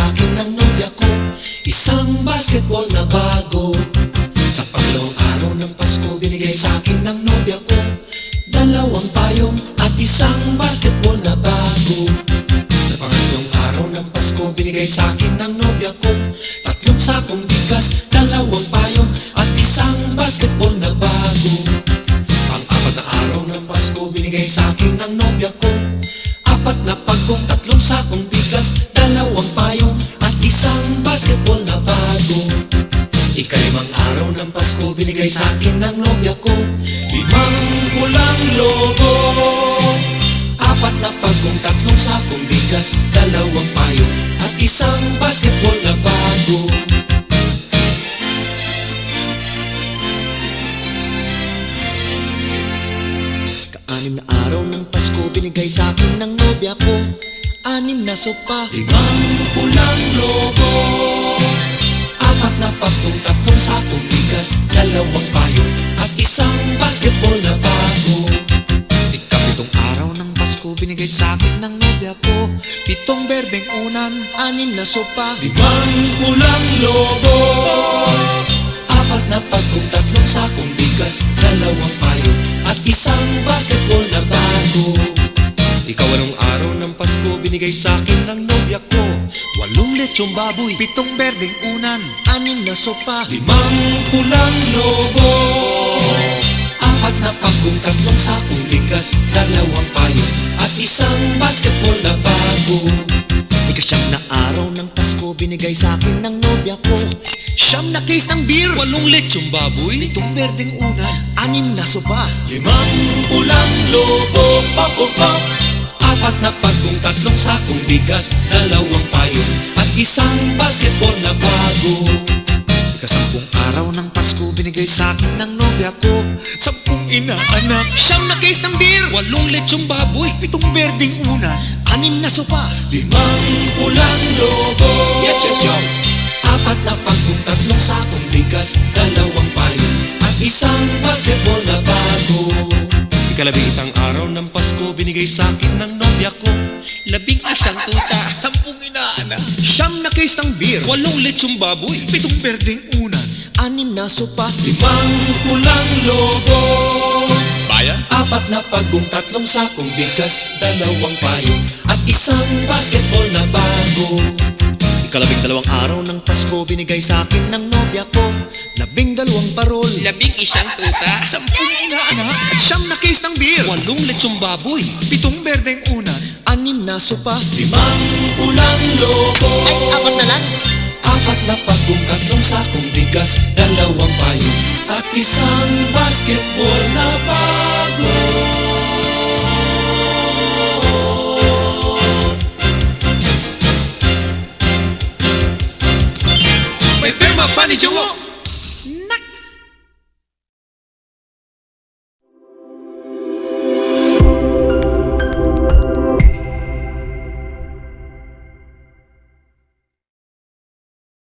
sa'kin ng nobya ko, isang basketball na bago. Sa pangalawang araw ng Pasko, binigay sa'kin ng nobya ko, dalawang payong at isang basketball na bago. Sa pangatlong araw ng Pasko, binigay sa'kin ng nobya ko, tatlong sakong bigas, dalawang payong at isang basketball na bago. Pang-apat na araw ng Pasko, binigay sa'kin ng nobya ko, apat na pagkong, tatlong sakong bigas, dalawang payong at isang basketball na bago. Ikalimang araw ng Pasko, binigay sa'kin ng nobya ko, limang pulang lobo, apat na pagkong, tatlong sakong bigas, dalawang payong at isang basketball na bago. Kaanim na araw ng Pasko, binigay sa'kin ng nobya ko, anim na sopa, limang pulang lobo, apat na pagkong, tatlong sakong bigas, dalawang payong at isang basketball na bago. Ikapitong araw ng Pasko, binigay sa'kin ng nobya ko, pitong berdeng unan, anim na sopa, limang pulang lobo, apat na pagkong, tatlong sakong bigas, dalawang payong at isang basketball na bago. Ikawalong araw ng Pasko, binigay sa'kin ng nobya ko, walong lechong baboy, pitong berdeng unan, anim na sopa, limang pulang lobo, apat na pagkong, tatlong sakong bigas, dalawang payong at isang basketball na bago. Ikasyam na araw ng Pasko, binigay sa'kin ng nobya ko, siyam na case ng beer, walong lechong baboy, pitong berdeng unan, anim na sopa, limang pulang lobo, pop, pop, pop, apat na pagkong, tatlong sakong bigas, dalawang payong at isang basketball na bago. Ikasampung araw ng Pasko, binigay sa'kin ng nobya ko, sampung inaanak, siyam na case ng beer, walong lechong baboy, pitong berdeng unan, anim na sopa, limang pulang lobo, yes, yes, yes, apat na pagkong, tatlong sakong bigas, dalawang payong at isang basketball na bago. Ikalabing isang araw ng Pasko, binigay sa'kin ng nobya ko, labing isang tuta, sampung inaanak, siyam na case ng beer, walong lechong baboy, pitong berdeng unan, anim na sopa, limang pulang lobo, bayan, apat na pagkong, tatlong sakong bigas, dalawang payong at isang basketball na bago. Ikalabing dalawang araw ng Pasko, binigay sa'kin ng nobya ko, labing dalawang parol, labing isang tuta, sampung inaanak, siyam na case ng beer, walong lechong baboy, pitong berdeng unan, anim na sopa, limang pulang lobo, ay apat na lang, apat na pagkong, tatlong sakong bigas, dalawang payong at isang basketball na bago. May pirma pa ni Jungo.